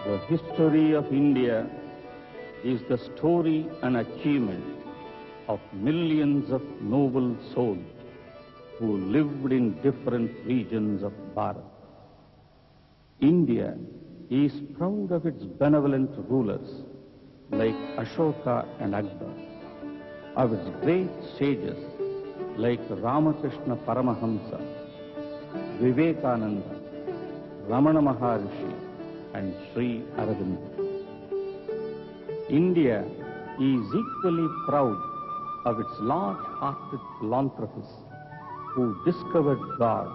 The history of India is the story and achievement of millions of noble souls who lived in different regions of Bharat. India is proud of its benevolent rulers like Ashoka and Akbar, of its great sages like Ramakrishna Paramahamsa, Vivekananda, Ramana Maharishi, and Sri Aurobindo. India is equally proud of its large-hearted philanthropists who discovered God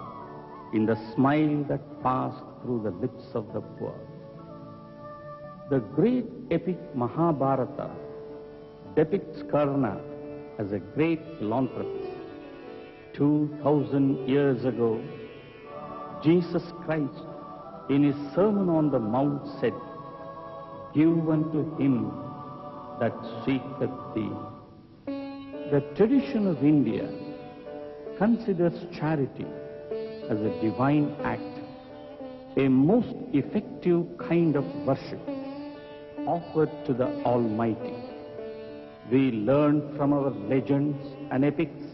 in the smile that passed through the lips of the poor. The great epic Mahabharata depicts Karna as a great philanthropist. 2,000 years ago, Jesus Christ, in his Sermon on the Mount, said, "Give unto him that seeketh thee." The tradition of India considers charity as a divine act, a most effective kind of worship offered to the Almighty. We learn from our legends and epics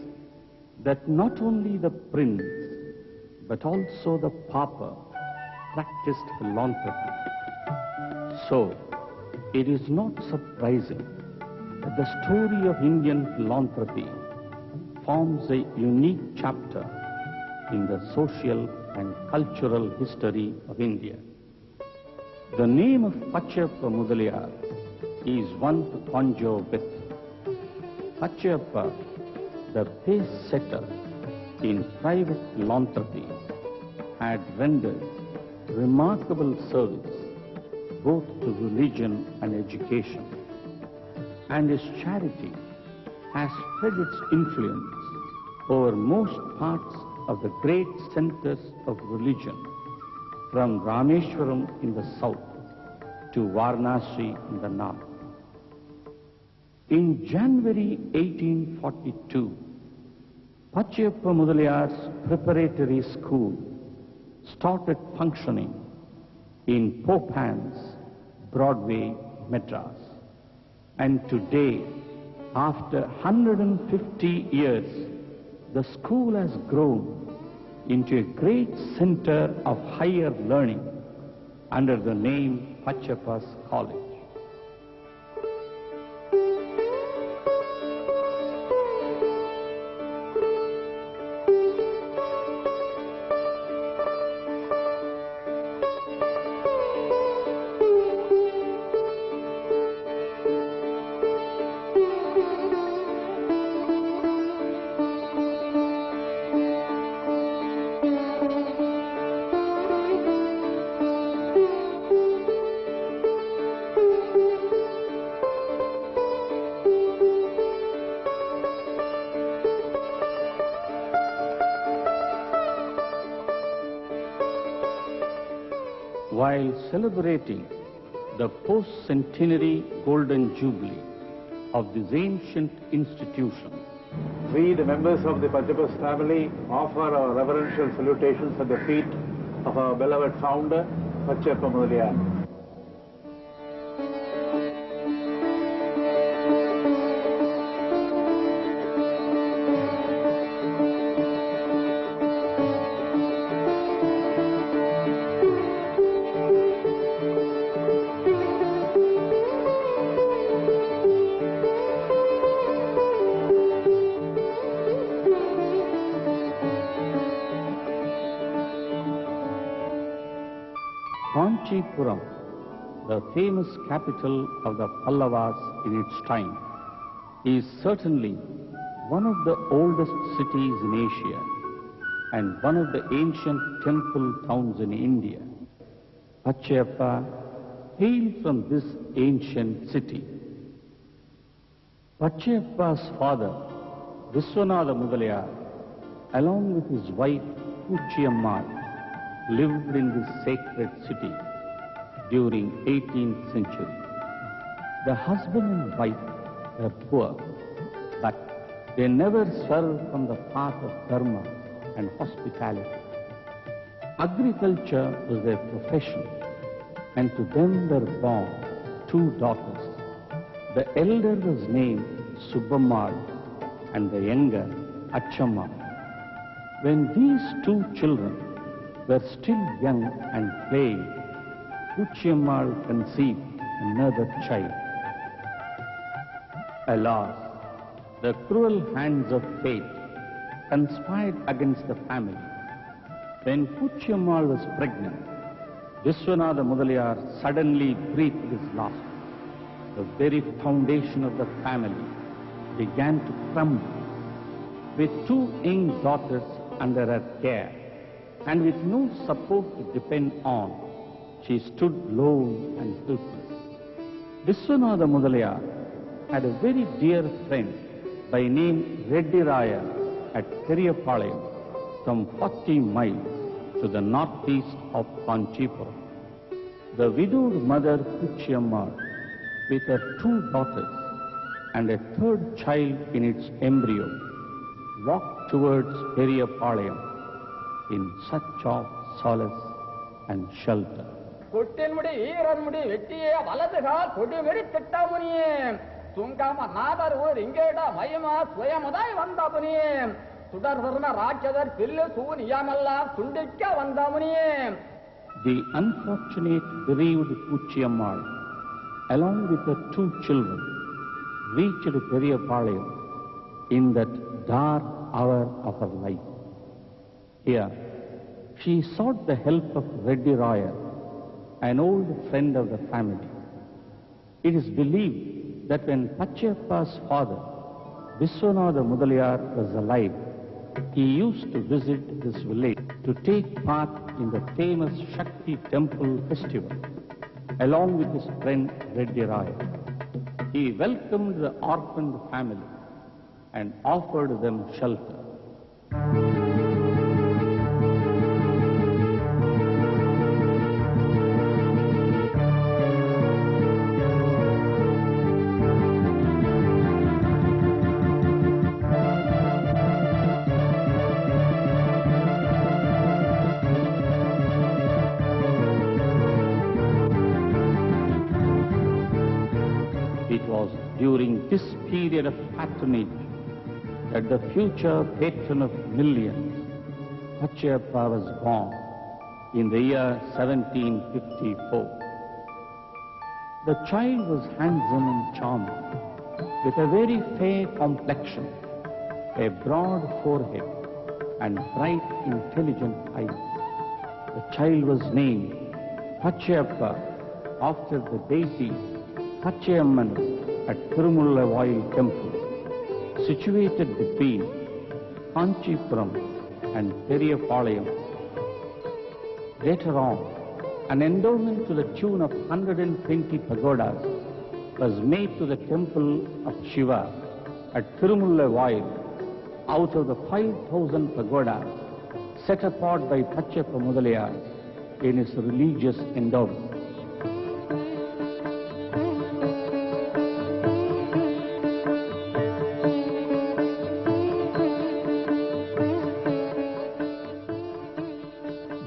that not only the prince, but also the pauper practiced philanthropy. So, it is not surprising that the story of Indian philanthropy forms a unique chapter in the social and cultural history of India. The name of Pachaiyappa Mudaliyar is one to conjure with. Pachaiyappa, the pace setter in private philanthropy, had rendered remarkable service both to religion and education, and his charity has spread its influence over most parts of the great centers of religion, from Rameshwaram in the south to Varanasi in the north. In January 1842, Pachaiyappa Mudaliyar's preparatory school started functioning in Pophan's, Broadway, Madras. And today, after 150 years, the school has grown into a great center of higher learning under the name Pachaiyappa's College. While celebrating the post-centenary golden jubilee of this ancient institution, we, the members of the Pachaiyappa's family, offer our reverential salutations at the feet of our beloved founder, Pachaiyappa Mudaliyar. Kanchipuram, the famous capital of the Pallavas in its time, is certainly one of the oldest cities in Asia and one of the ancient temple towns in India. Pachaiyappa hailed from this ancient city. Pachaiyappa's father, Viswanatha Mudaliyar, along with his wife, Puchiyammal, lived in this sacred city during 18th century. The husband and wife were poor, but they never swerved from the path of dharma and hospitality. Agriculture was their profession, and to them were born 2 daughters. The elder was named Subbammal and the younger Achamma. When these 2 children were still young and playing, Pachaiyappa conceived another child. Alas, the cruel hands of fate conspired against the family. When Pachaiyappa was pregnant, Viswanatha Mudaliyar suddenly breathed his last. The very foundation of the family began to crumble. With 2 young daughters under her care and with no support to depend on, she stood lone and helpless. Viswanatha Mudaliyar had a very dear friend by name Reddy Raya at Periyapalayam, some 40 miles to the northeast of Kanchipuram. The widowed mother Pachaiyappa, with her 2 daughters and a 3rd child in its embryo, walked towards Periyapalayam in search of solace and shelter. கொட்டின்முடி ஈரன்முடி வெட்டியே வலதுகால் கொடிமெடி திட்டமுனியே சுங்காம நாதர் ஊர் இங்கேடா மயமா சுயமதாய் வந்தமுனியே சுடர்வர்ண ராட்சதர் bill சூனியமெல்லாம் துண்டிக்க வந்தமுனியே. The unfortunate bereaved Pachaiyappa, along with her 2 children, reached Periyapalayam in that dark hour of her life. Here, she sought the help of Reddy Raya, an old friend of the family. It is believed that when Pachaiyappa's father, Viswanatha Mudaliyar, was alive, he used to visit this village to take part in the famous Shakti temple festival, along with his friend Reddy Raya. He welcomed the orphaned family and offered them shelter. It was during this period of patronage that the future patron of millions, Pachaiyappa, was born in the year 1754. The child was handsome and charming, with a very fair complexion, a broad forehead, and bright, intelligent eyes. The child was named Pachaiyappa after the deity Pachaiyamman at Tirumullail temple, situated between Kanchipuram and Periyapalayam. Later on, an endowment to the tune of 120 pagodas was made to the temple of Shiva at Tirumullail out of the 5,000 pagodas set apart by Pachaiyappa Mudaliyar in his religious endowment.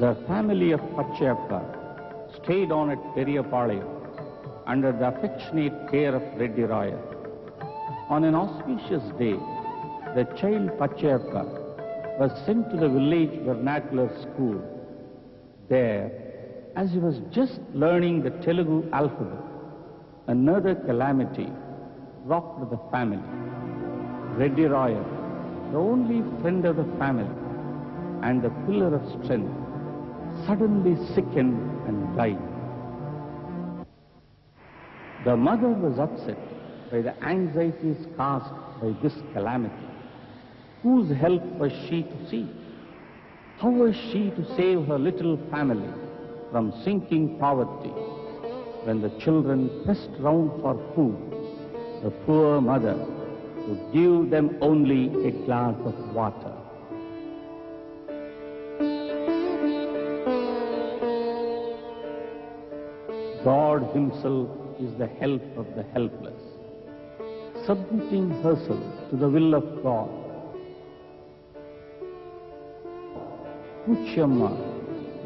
The family of Pachaiyappa stayed on at Periyapalayam under the affectionate care of Reddy Raya. On an auspicious day, the child Pachaiyappa was sent to the village vernacular school. There, as he was just learning the Telugu alphabet, another calamity rocked the family. Reddy Raya, the only friend of the family and the pillar of strength, suddenly sickened and died. The mother was upset by the anxieties caused by this calamity. Whose help was she to seek? How was she to save her little family from sinking poverty? When the children pressed round for food, the poor mother would give them only a glass of water. God himself is the help of the helpless. Submitting herself to the will of God, Pachaiyappa,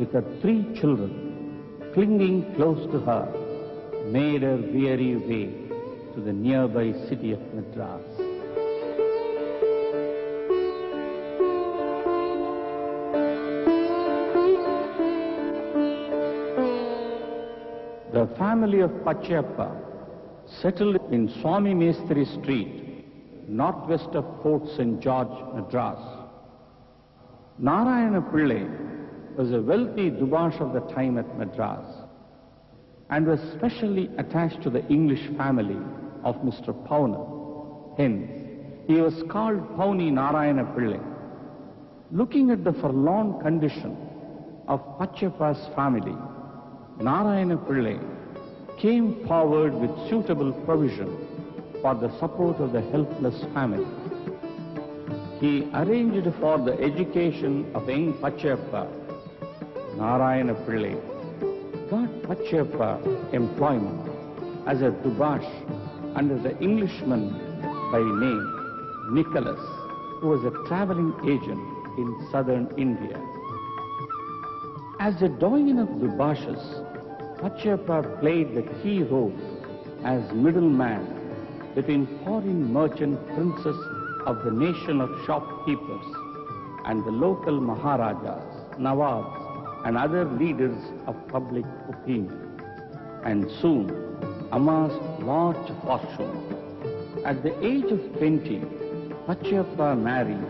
with her 3 children, clinging close to her, made her weary way to the nearby city of Madras. The family of Pachaiyappa settled in Swami Mestri Street, northwest of Fort St. George, Madras. Narayana Pillai was a wealthy Dubash of the time at Madras and was specially attached to the English family of Mr. Pauna. Hence, he was called Pauni Narayana Pillai. Looking at the forlorn condition of Pachaiyappa's family, Narayana Pillai came forward with suitable provision for the support of the helpless family. He arranged for the education of young Pachaiyappa. Narayana Pillai got Pachaiyappa employment as a Dubash under the Englishman by name Nicholas, who was a traveling agent in southern India. As the doyen of Dubashes, Pachaiyappa played the key role as middleman between foreign merchant princes of the nation of shopkeepers and the local Maharajas, Nawabs and other leaders of public opinion, and soon amassed large fortune. At the age of 20, Pachaiyappa married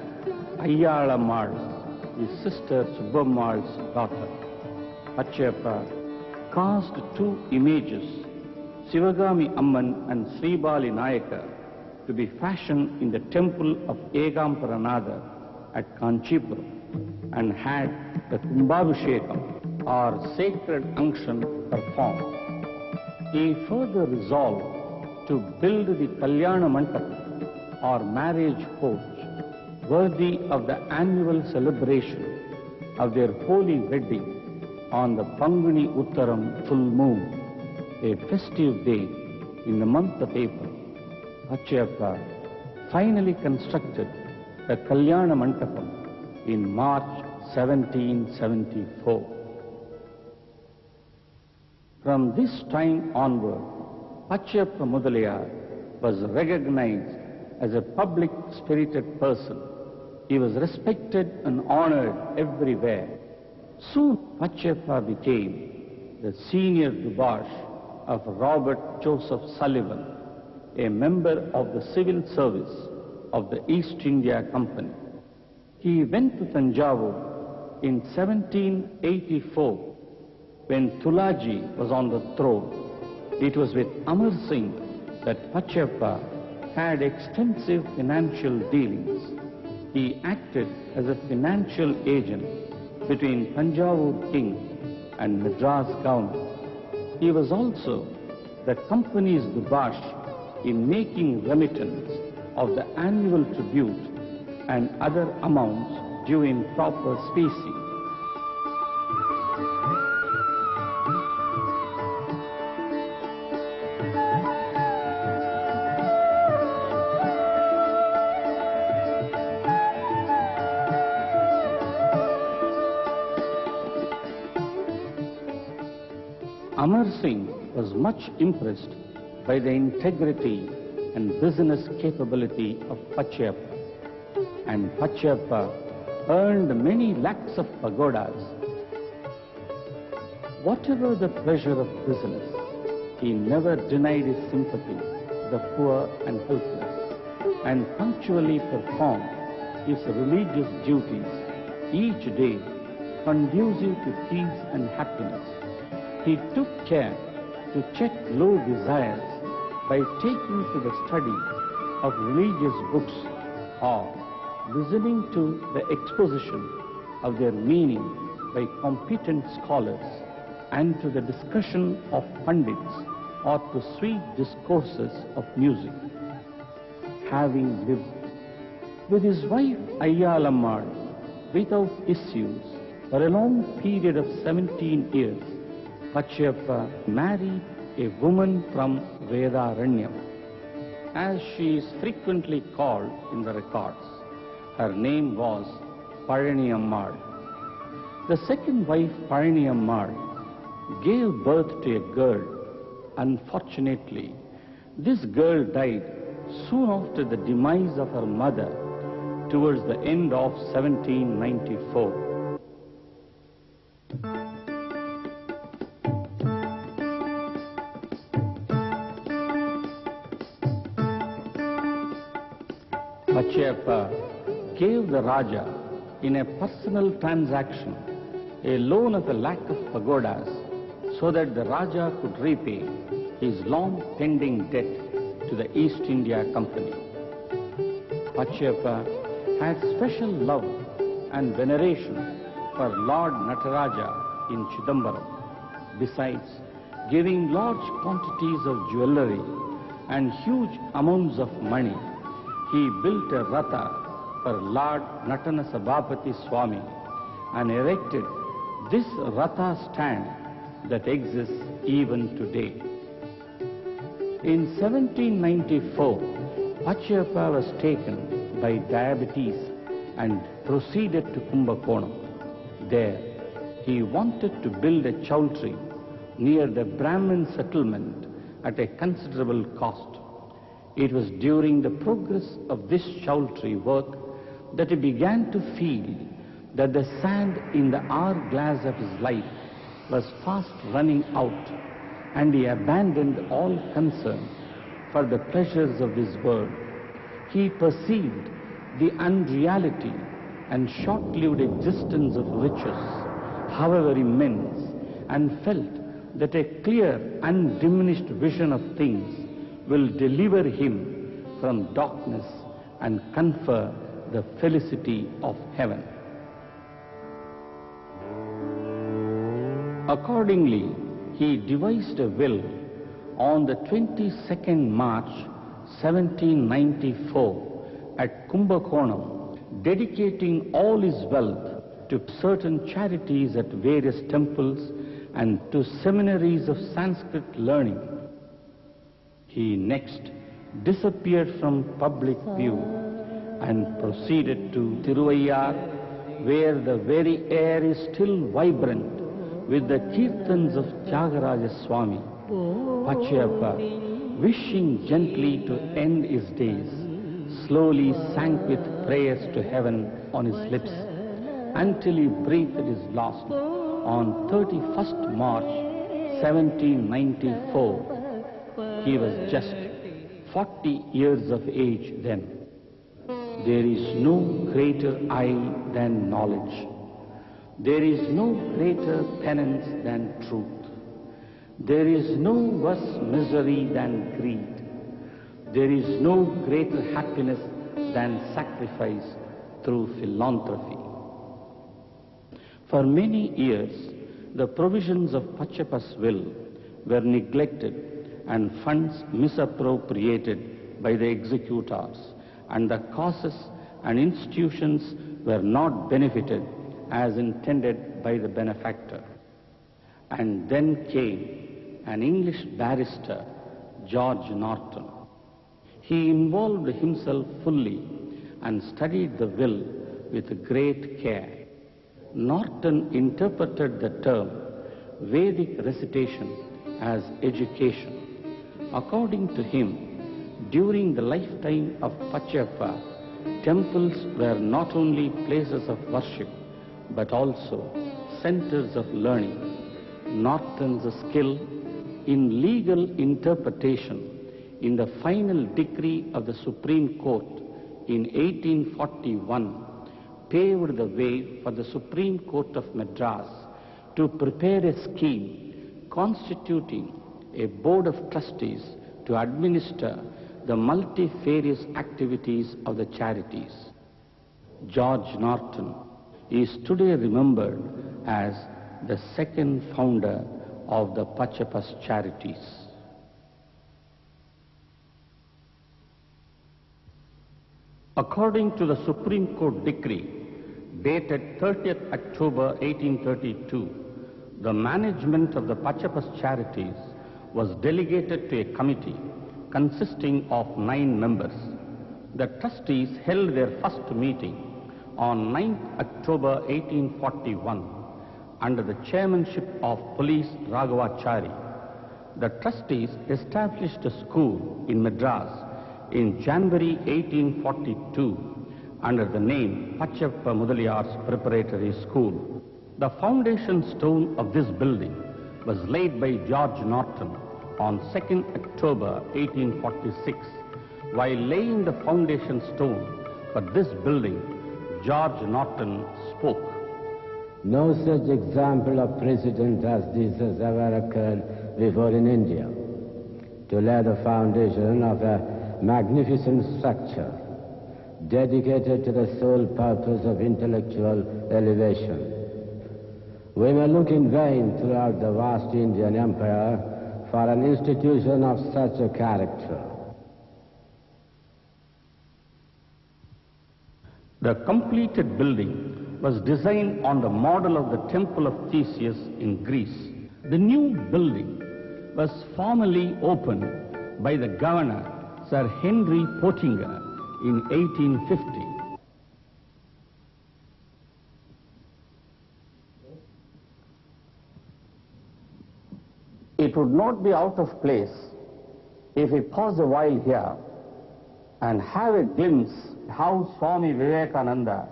Ayyalammal, his sister Subbammal's daughter. Pachaiyappa cast two images, Sivagami Amman and Sribali Nayaka, to be fashioned in the temple of Egamparanatha at Kanchipuram and had the Kumbhabhishekam or sacred unction performed. He further resolved to build the Kalyana Mandapam or marriage coach worthy of the annual celebration of their holy wedding on the Panguni Uttaram full moon, a festive day in the month of April. Pachaiyappa finally constructed the Kalyana Mandapam in March 1774. From this time onward, Pachaiyappa Mudaliyar was recognized as a public-spirited person. He was respected and honored everywhere. Soon, Pachaiyappa became the senior Dubash of Robert Joseph Sullivan, a member of the civil service of the East India Company. He went to Tanjavur in 1784 when Tulaji was on the throne. It was with Amar Singh that Pachaiyappa had extensive financial dealings. He acted as a financial agent between Tanjavur king and Madras government. He was also the company's Dubash in making remittance of the annual tribute and other amounts due in proper specie. Amar Singh was much impressed by the integrity and business capability of Pachaiyappa, and Pachaiyappa earned many lakhs of pagodas. Whatever the pleasure of business, he never denied his sympathy to the poor and helpless, and punctually performed his religious duties each day conducive to peace and happiness. He took care to check low desires by taking to the study of religious books or listening to the exposition of their meaning by competent scholars and to the discussion of pandits or to sweet discourses of music. Having lived with his wife Ayyalammal without issues for a long period of 17 years, Pachaiyappa married a woman from Vedaranyam, as she is frequently called in the records. Her name was Pachaiyappa. The second wife, Pachaiyappa, gave birth to a girl. Unfortunately, this girl died soon after the demise of her mother towards the end of 1794. Pachaiyappa gave the Raja, in a personal transaction, a loan of 1,00,000 pagodas so that the Raja could repay his long pending debt to the East India Company. Pachaiyappa had special love and veneration for Lord Nataraja in Chidambaram. Besides giving large quantities of jewellery and huge amounts of money, he built a ratha for Lord Natanasabapati Swami and erected this ratha stand that exists even today. In 1794, Pachaiyappa was taken by diabetes and proceeded to Kumbakonam. There, he wanted to build a chowtry near the Brahmin settlement at a considerable cost. It was during the progress of this chowtry work that he began to feel that the sand in the hourglass of his life was fast running out, and he abandoned all concern for the pleasures of this world. He perceived the unreality and short-lived existence of riches, however immense, and felt that a clear, undiminished vision of things will deliver him from darkness and confer the felicity of heaven. Accordingly, he devised a will on the 22nd March 1794 at Kumbakonam, dedicating all his wealth to certain charities at various temples and to seminaries of Sanskrit learning. He next disappeared from public view and proceeded to Tiruvayar, where the very air is still vibrant with the kirtans of Tyagaraja Swami. Pachaiyappa, wishing gently to end his days, slowly sank with prayers to heaven on his lips until he breathed his last on 31st March 1794. He was just 40 years of age then. There is no greater eye than knowledge. There is no greater penance than truth. There is no worse misery than greed. There is no greater happiness than sacrifice through philanthropy. For many years, the provisions of Pachaiyappa's will were neglected and funds misappropriated by the executors, and the causes and institutions were not benefited as intended by the benefactor. And then came an English barrister, George Norton. He involved himself fully and studied the will with great care. Norton interpreted the term Vedic recitation as education. According to him, during the lifetime of Pachaiyappa, temples were not only places of worship, but also centers of learning. Norton's skill in legal interpretation in the final decree of the Supreme Court in 1841 paved the way for the Supreme Court of Madras to prepare a scheme constituting a board of trustees to administer the multifarious activities of the charities. George Norton is today remembered as the second founder of the Pachaiyappa's charities. According to the Supreme Court decree dated 30th October 1832, the management of the Pachaiyappa's charities was delegated to a committee consisting of 9 members. The trustees held their first meeting on 9th October 1841. under the chairmanship of Police Raghavachari. The trustees established a school in Madras in January 1842 under the name Pachaiyappa Mudaliyar's Preparatory School. The foundation stone of this building was laid by George Norton on 2nd October 1846. While laying the foundation stone for this building, George Norton spoke. No such example of precedent as this has ever occurred before in India, to lay the foundation of a magnificent structure dedicated to the sole purpose of intellectual elevation. We may look in vain throughout the vast Indian Empire for an institution of such a character. The completed building was designed on the model of the Temple of Theseus in Greece. The new building was formally opened by the governor, Sir Henry Pottinger, in 1850. It would not be out of place if we pause a while here and have a glimpse how Swami Vivekananda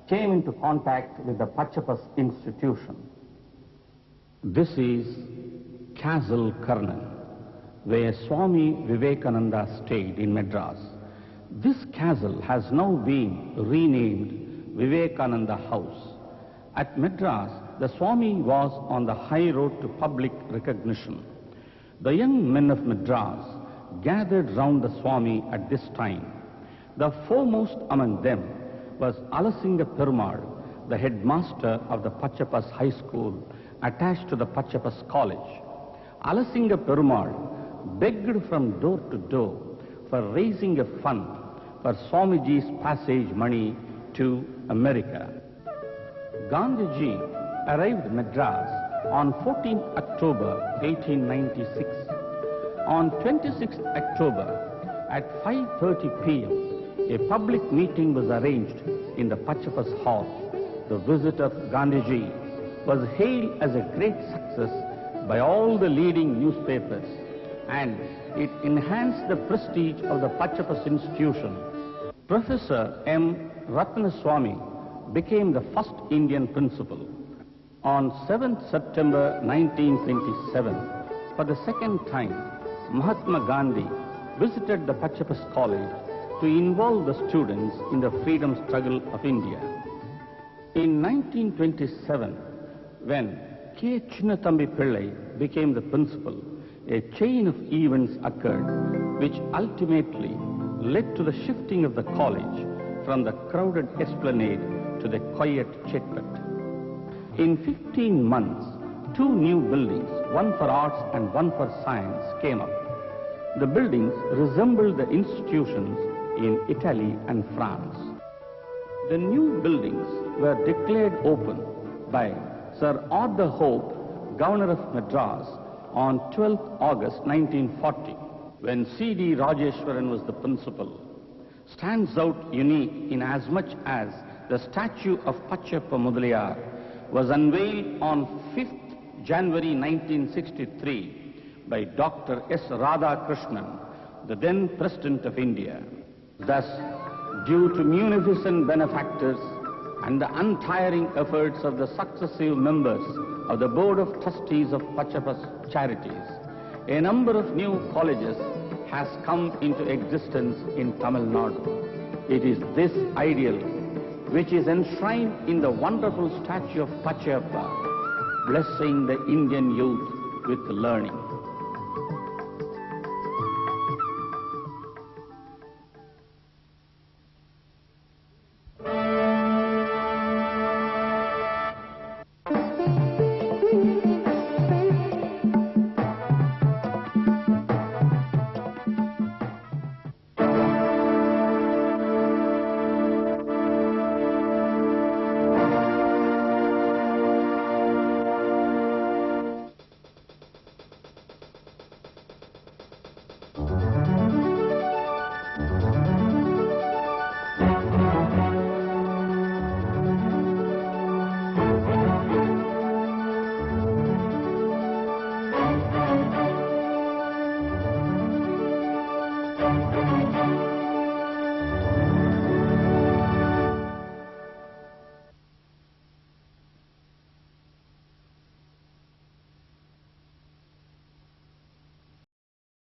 came into contact with the Pachaiyappa's institution. This is Castle Karnan, where Swami Vivekananda stayed in Madras. This castle has now been renamed Vivekananda House. At Madras, the Swami was on the high road to public recognition. The young men of Madras gathered round the Swami at this time. The foremost among them was Alasinga Perumal, the headmaster of the Pachaiyappa's high school attached to the Pachaiyappa's college. Alasinga Perumal begged from door to door for raising a fund for Swamiji's passage money to America. Gandhiji arrived in Madras on 14 October 1896. On 26 October at 5:30 p.m., a public meeting was arranged in the Pachaiyappa's hall. The visit of Gandhiji was hailed as a great success by all the leading newspapers, and it enhanced the prestige of the Pachaiyappa's institution. Professor M. Ratnaswami became the first Indian principal. On 7th September 1927, for the second time, Mahatma Gandhi visited the Pachaiyappa's college to involve the students in the freedom struggle of India. In 1927, when K. Chinnathambi Pillai became the principal, a chain of events occurred which ultimately led to the shifting of the college from the crowded esplanade to the quiet Chetpet. In 15 months, 2 new buildings, one for arts and one for science, came up. The buildings resembled the institutions in Italy and France. The new buildings were declared open by Sir Arthur Hope, Governor of Madras, on 12th August 1940, when C.D. Rajeshwaran was the principal. Stands out unique in as much as the statue of Pachaiyappa Mudaliyar was unveiled on 5th January 1963 by Dr. S. Radhakrishnan, the then President of India. Thus, due to munificent benefactors and the untiring efforts of the successive members of the Board of Trustees of Pachaiyappa's charities, a number of new colleges has come into existence in Tamil Nadu. It is this ideal which is enshrined in the wonderful statue of Pachaiyappa, blessing the Indian youth with learning.